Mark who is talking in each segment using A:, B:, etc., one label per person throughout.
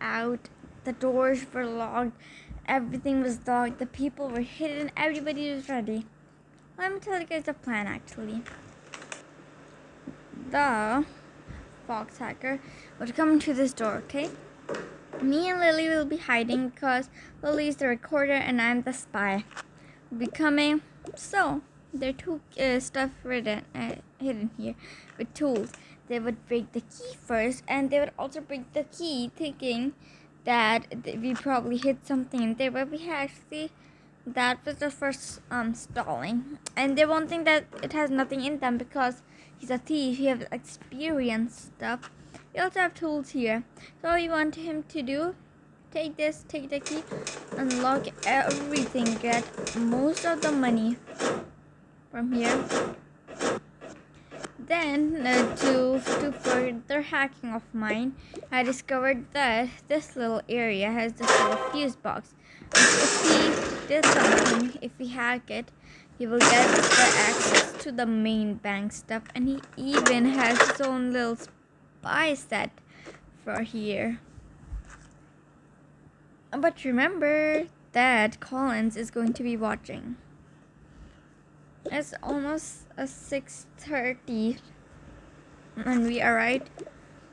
A: out. The doors were locked. Everything was locked. The people were hidden. Everybody was ready. Let me tell you guys the plan actually. The fox hacker would come to this door, okay? Me and Lily will be hiding because Lily is the recorder and I'm the spy. We'll be coming. So, there are two stuff hidden here with tools. They would break the key first and they would also break the key thinking that we probably hid something in there, but we actually, that was the first stalling. And they won't think that it has nothing in them because he's a thief, he has experience stuff. We also have tools here. So you want him to do, take this, take the key, unlock everything, get most of the money from here. Then to further hacking of mine, I discovered that this little area has this little fuse box. If we did something, if we hack it, he will get the access to the main bank stuff, and he even has his own little spy set for here. But remember that Collins is going to be watching. It's almost 6:30 when we arrived.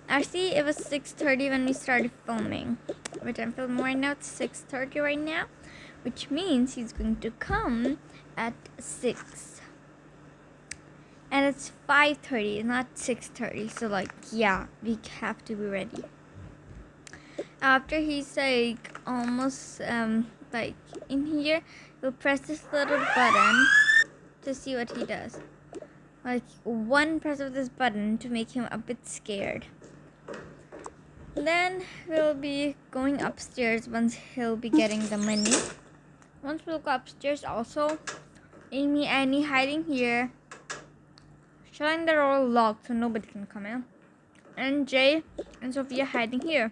A: Actually, it was 6:30 when we started filming. Which I'm filming right now. It's 6:30 right now, which means he's going to come at 6. And it's 5:30, not 6:30. So like, yeah, we have to be ready. After he's like almost like in here, we'll press this little button to see what he does. Like one press of this button to make him a bit scared. Then we'll be going upstairs once he'll be getting the money. Once we'll go upstairs also, Amy, Annie hiding here, showing the door locked so nobody can come in. And Jay and Sophia hiding here.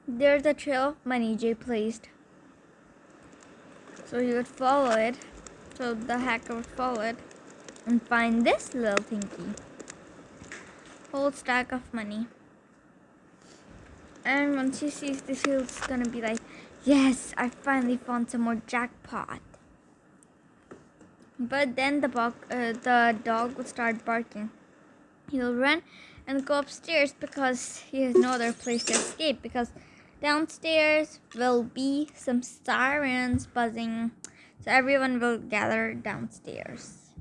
A: There's a trail of money Jay placed. So he would follow it. So the hacker would follow it and find this little thingy. Whole stack of money. And once he sees this, he's gonna be like, yes, I finally found some more jackpot. But then the dog would start barking. He'll run and go upstairs because he has no other place to escape, because downstairs will be some sirens buzzing, so everyone will gather downstairs.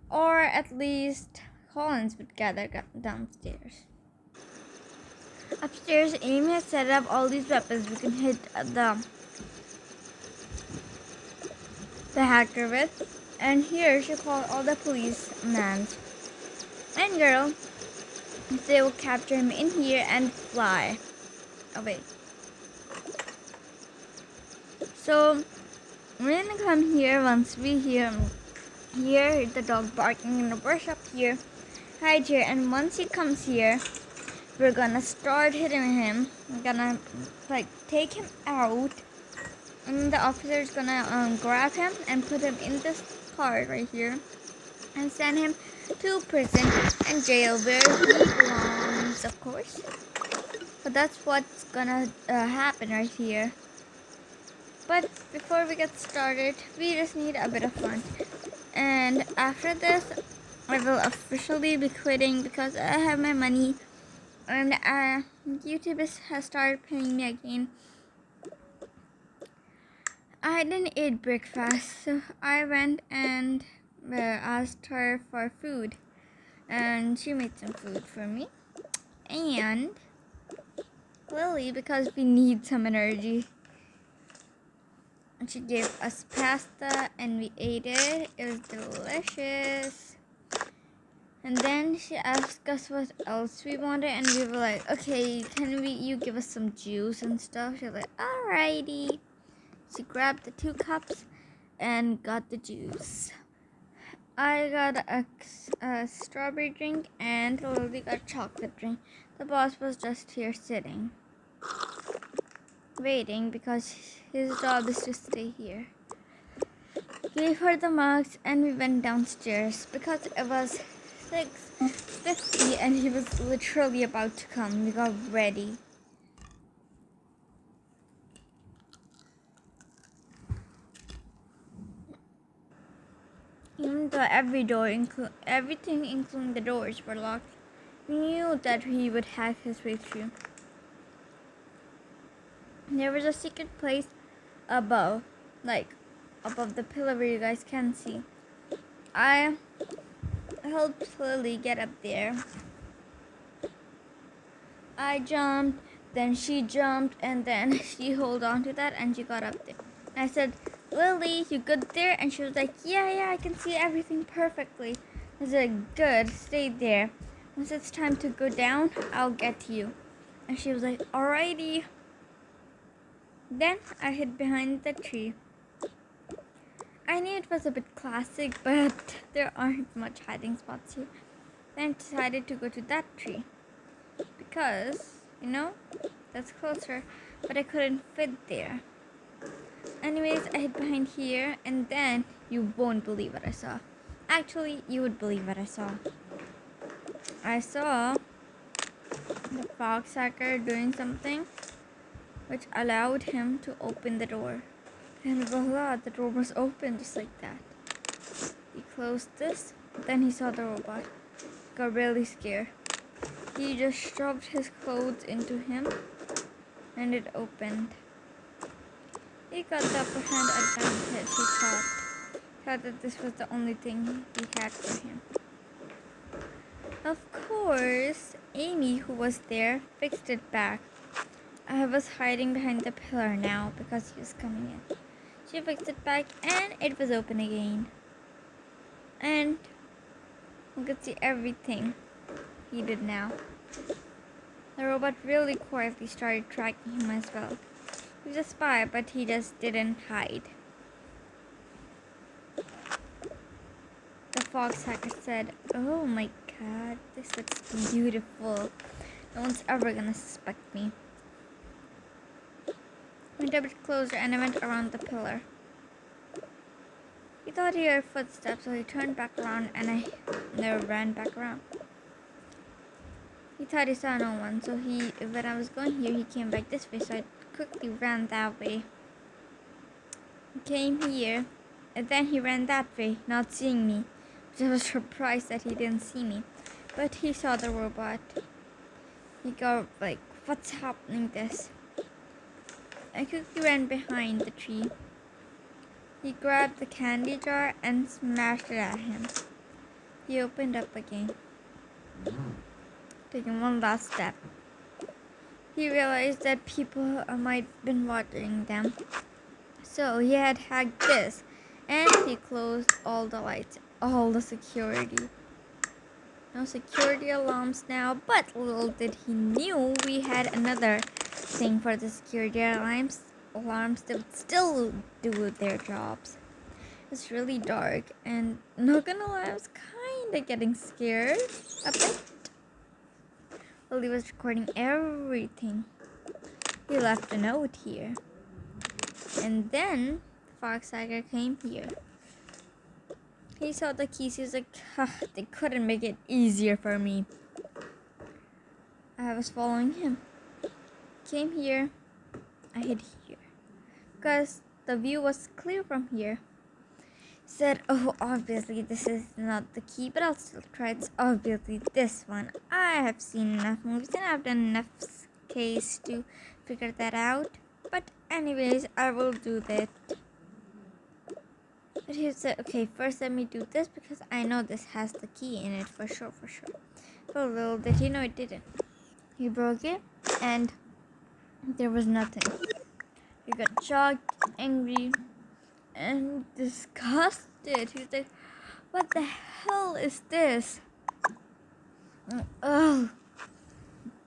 A: Or at least Collins would gather downstairs. Upstairs, Amy has set up all these weapons we can hit the hacker with. And here she called all the policemen and girl. They will capture him in here and fly away. So we're gonna come here once we hear the dog barking in the brush up here, hide here, and once he comes here, we're gonna start hitting him. We're gonna like take him out, and the officer is gonna grab him and put him in this car right here and send him to prison and jail where he belongs, of course. But that's what's gonna happen right here. But before we get started, we just need a bit of fun. And after this, I will officially be quitting because I have my money and YouTube has started paying me again. I didn't eat breakfast, so I went and asked her for food, and she made some food for me. And Lily, because we need some energy, and she gave us pasta and we ate it. It was delicious. And then she asked us what else we wanted, and we were like, okay, can you give us some juice and stuff? She was like, alrighty. She grabbed the 2 cups and got the juice. I got a strawberry drink and Lily got a chocolate drink. The boss was just here sitting, waiting because his job is to stay here. Gave her the mugs and we went downstairs because it was 6:50 and he was literally about to come. We got ready. Even though every door, everything including the doors were locked, we knew that he would hack his way through. There was a secret place above, like above the pillar where you guys can see. I helped Lily get up there. I jumped, then she jumped, and then she held on to that and she got up there. And I said, Lily, you good there? And she was like, yeah, I can see everything perfectly. I said, good, stay there. Once it's time to go down, I'll get you. And she was like, alrighty. Then I hid behind the tree. I knew it was a bit classic, but there aren't much hiding spots here. Then I decided to go to that tree. Because, that's closer, but I couldn't fit there. Anyways, I hid behind here, and then you won't believe what I saw. Actually, you would believe what I saw. I saw the fox hacker doing something which allowed him to open the door. And voila, the door was open just like that. He closed this, then he saw the robot. Got really scared. He just shoved his clothes into him and it opened. He got the upper hand advantage, he thought that this was the only thing he had for him. Of course, Amy, who was there, fixed it back. I was hiding behind the pillar now because he was coming in. She fixed it back and it was open again. And we could see everything he did now. The robot really quietly started tracking him as well. He was a spy, but he just didn't hide. The fox hacker said, oh my god, this looks beautiful. No one's ever gonna suspect me. I went a bit closer and I went around the pillar. He thought he heard footsteps, so he turned back around and I never ran back around. He thought he saw no one, so when I was going here, he came back this way, so I quickly ran that way. He came here, and then he ran that way, not seeing me, which I was surprised that he didn't see me. But he saw the robot. He got like, what's happening this? I quickly ran behind the tree. He grabbed the candy jar and smashed it at him. He opened up again, taking one last step. He realized that people might have been watching them. So he had hacked this, and he closed all the lights, all the security. No security alarms now, but little did he knew we had another thing for the security alarms that would still do their jobs. It's really dark, and not gonna lie, I was kinda getting scared a bit. Well, he was recording everything. He left a note here. And then the fox hacker came here. He saw the keys. He was like, they couldn't make it easier for me. I was following him. Came here. I hid here. Because the view was clear from here. Said, oh, obviously this is not the key, but I'll still try. It's obviously this one. I have seen enough movies and I've done enough case to figure that out. But anyways, I will do that. But he said, okay, first let me do this because I know this has the key in it for sure. But little did he know it didn't. He broke it and there was nothing. He got shocked, angry, and disgusted. He's like, what the hell is this? Oh,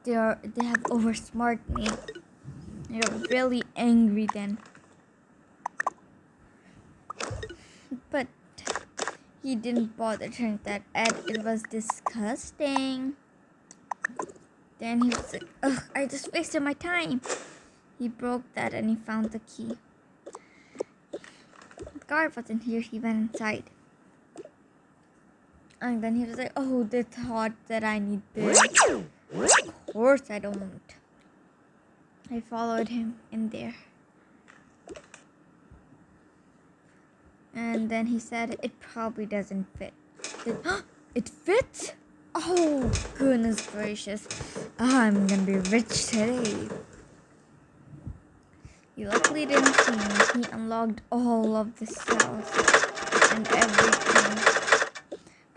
A: they have oversmarted me. I got really angry then. But he didn't bother turning that ad. It was disgusting. Then he was like, ugh, I just wasted my time. He broke that and he found the key. The guard wasn't here. He went inside. And then he was like, oh, they thought that I need this. Of course I don't. I followed him in there. And then he said, it probably doesn't fit. It fits? Oh, goodness gracious. I'm gonna be rich today. He luckily didn't see me. He unlocked all of the cells and everything.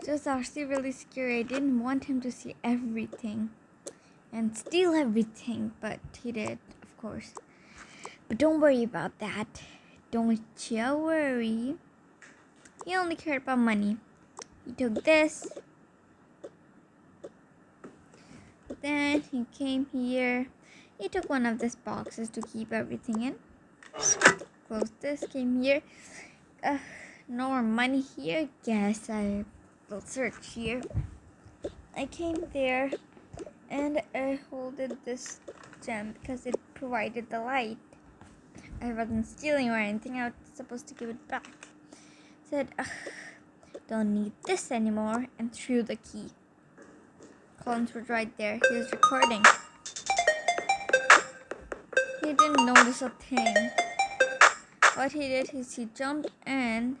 A: It was actually really scary. I didn't want him to see everything and steal everything, but he did, of course. But don't worry about that. Don't you worry. He only cared about money. He took this. Then he came here. He took one of these boxes to keep everything in. Closed this, came here. No more money here. Guess I will search here. I came there and I holded this gem because it provided the light. I wasn't stealing or anything. I was supposed to give it back. Said, don't need this anymore, and threw the key. Collins was right there. He was recording. He didn't notice a thing. What he did is he jumped and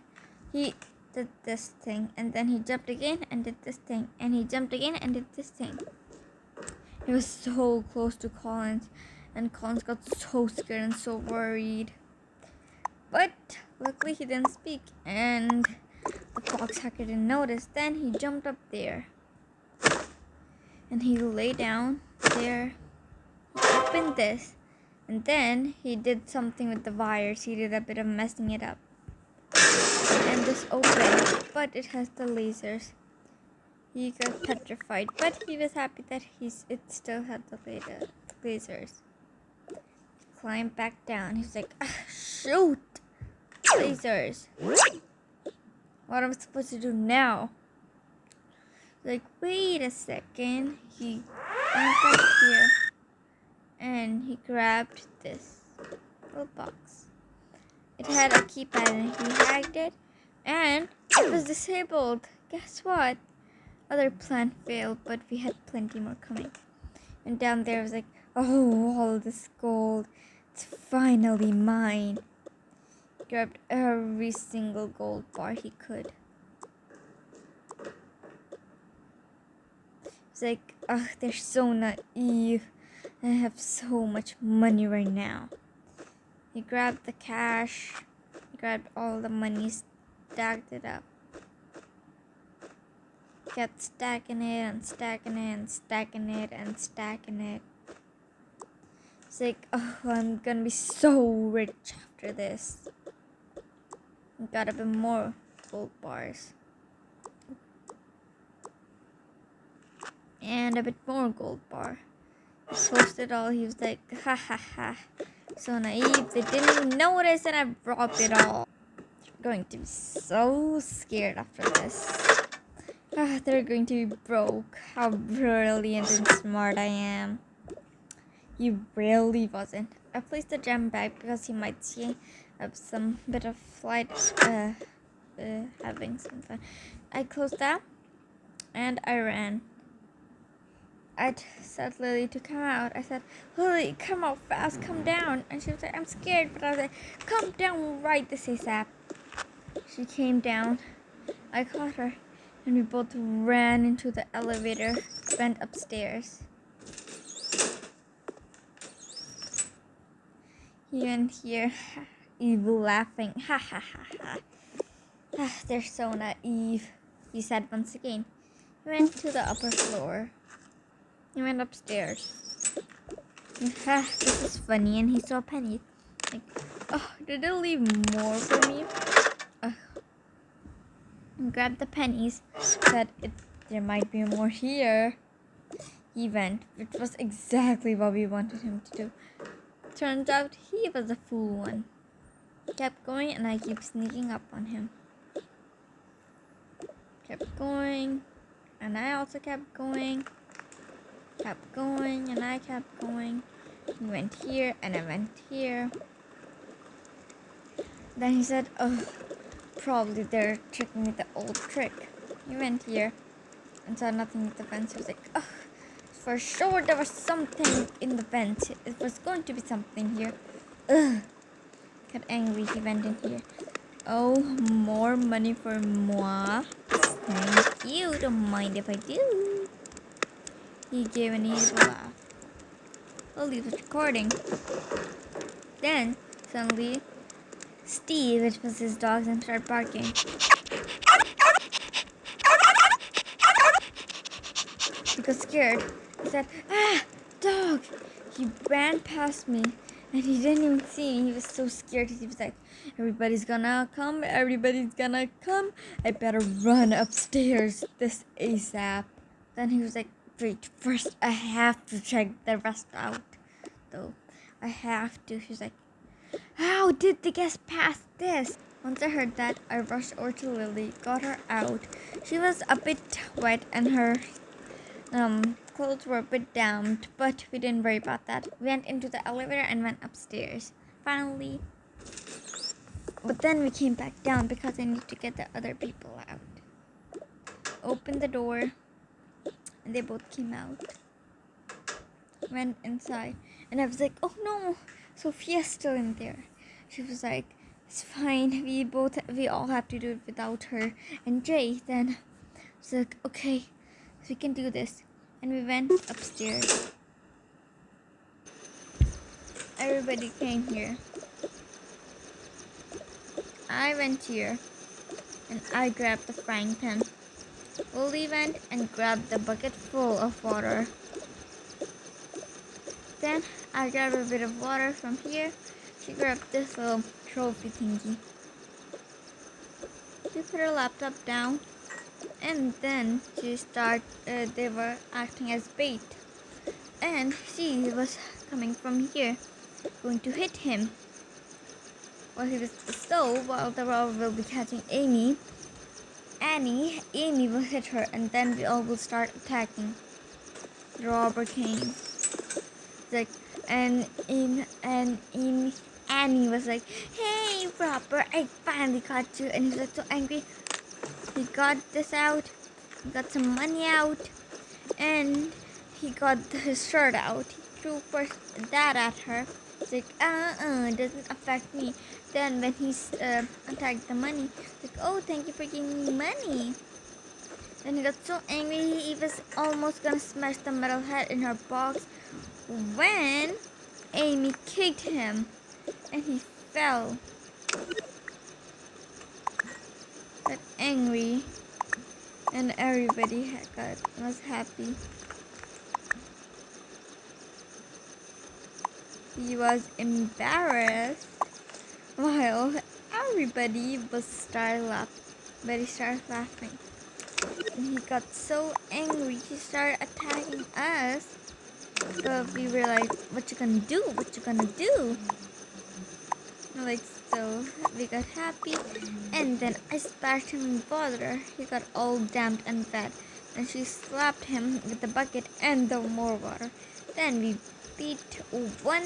A: he did this thing, and then he jumped again and did this thing, and he jumped again and did this thing. He was so close to Collins, and Collins got so scared and so worried. But luckily he didn't speak, and the fox hacker didn't notice. Then he jumped up there, and he lay down there. He opened this, and then he did something with the wires. He did a bit of messing it up, and this opened, but it has the lasers. He got petrified, but he was happy that it still had the lasers. He climbed back down. He's like, shoot! Lasers. What am I supposed to do now? Like, wait a second. He went back here and he grabbed this little box. It had a keypad and he hacked it and it was disabled. Guess what? Other plan failed, but we had plenty more coming. And down there was like, oh, all this gold. It's finally mine. Grabbed every single gold bar he could. It's like, they're so naive. I have so much money right now. He grabbed the cash. He grabbed all the money, stacked it up. Kept stacking it and stacking it and stacking it and stacking it. It's like, oh, I'm gonna be so rich after this. Got a bit more gold bars. And a bit more gold bar. He posted all. He was like, ha ha ha. So naive. They didn't even notice and I robbed it all. They're going to be so scared after this. They're going to be broke. How brilliant and smart I am. He really wasn't. I placed the gem back because he might see some bit of flight having some fun. I closed that and I ran. I said Lily to come out. I said, Lily, come out fast, come down. And she was like, I'm scared. But I was like, come down right this ASAP. She came down. I caught her. And we both ran into the elevator, went upstairs. He went here, evil laughing. Ha ha ha ha. They're so naive, he said once again. He went to the upper floor. He went upstairs. This is funny. And he saw Penny. Like, oh, did they leave more for me? And grabbed the pennies. Said, there might be more here. He went. It was exactly what we wanted him to do. Turns out he was a fool one. Kept going and I keep sneaking up on him. Kept going. And I also kept going. Kept going and I kept going. He went here and I went here. Then he said, oh, probably they're tricking me the old trick. He went here and saw nothing at the fence. He was like, ugh, for sure there was something in the fence. It was going to be something here. Ugh. Got angry. He went in here. Oh, more money for moi. Thank you. Don't mind if I do. He gave an evil laugh. Well, he was recording. Then, suddenly, Steve, which was his dog, and started barking. He got scared. He said, ah, dog! He ran past me and he didn't even see me. He was so scared. He was like, everybody's gonna come. Everybody's gonna come. I better run upstairs this ASAP. Then he was like, wait, first I have to check the rest out. Though, I have to. He was like, how did they get past this? Once I heard that, I rushed over to Lily, got her out. She was a bit wet and her clothes were a bit damp, but we didn't worry about that. We went into the elevator and went upstairs. Finally. But then we came back down because I need to get the other people out. Opened the door, and they both came out. Went inside, and I was like, oh no, Sophia's still in there. She was like, it's fine, we all have to do it without her. And Jay then was like, okay, we can do this. And we went upstairs. Everybody came here. I went here and I grabbed the frying pan. Lily went and grabbed the bucket full of water. Then I grabbed a bit of water from here. She grabbed this little trophy thingy. She put her laptop down, and then they were acting as bait. And she was coming from here, going to hit him. While the robber will be catching Amy, Amy will hit her, and then we all will start attacking. The robber came. Like, Annie was like, hey, robber, I finally got you. And he was like so angry. He got this out, he got some money out, and he got his shirt out. He threw first that at her. It's like, it doesn't affect me. Then when he attacked the money, like, oh, thank you for giving me money. Then he got so angry, he was almost gonna smash the metal head in her box when Amy kicked him and he fell. Got angry and everybody was happy. He was embarrassed while everybody started laughing. And he got so angry, he started attacking us. But we were like, what you gonna do? What you gonna do? Like, so we got happy. And then I splashed him in water. He got all damp and wet. And she slapped him with the bucket and the more water. Then we beat 1,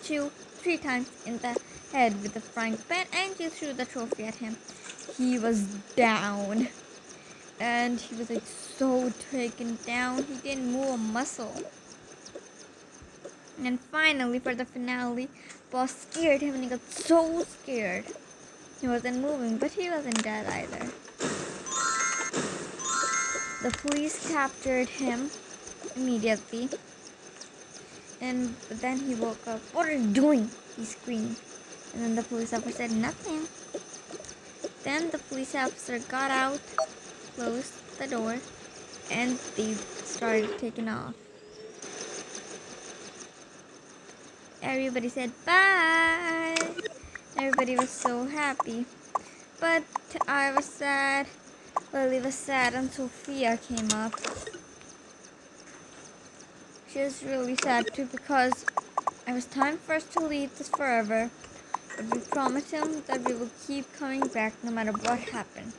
A: 2, 3 times in the head with the frying pan, and she threw the trophy at him. He was down. And he was like so taken down. He didn't move a muscle. And finally, for the finale, boss scared him and he got so scared. He wasn't moving, but he wasn't dead either. The police captured him immediately. And then he woke up. What are you doing? He screamed. And then the police officer said nothing. Then the police officer got out, closed the door, and they started taking off. Everybody said bye. Everybody was so happy. But I was sad. Lily was sad and Sophia came up. She was really sad too because it was time for us to leave this forever. But we promised him that we will keep coming back no matter what happened.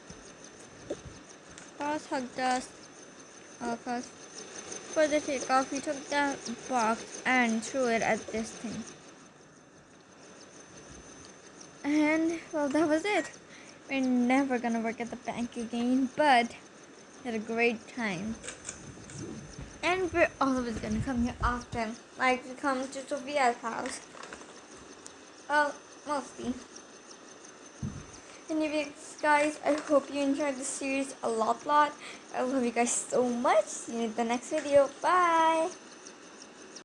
A: Boss hugged us, all of us. For the takeoff, we took the box and threw it at this thing. And, well, that was it. We're never gonna work at the bank again, but Had a great time. And we're always gonna come here often. Like we come to Sophia's house. Well, mostly. Anyways, guys, I hope you enjoyed the series a lot. I love you guys so much. See you in the next video. Bye.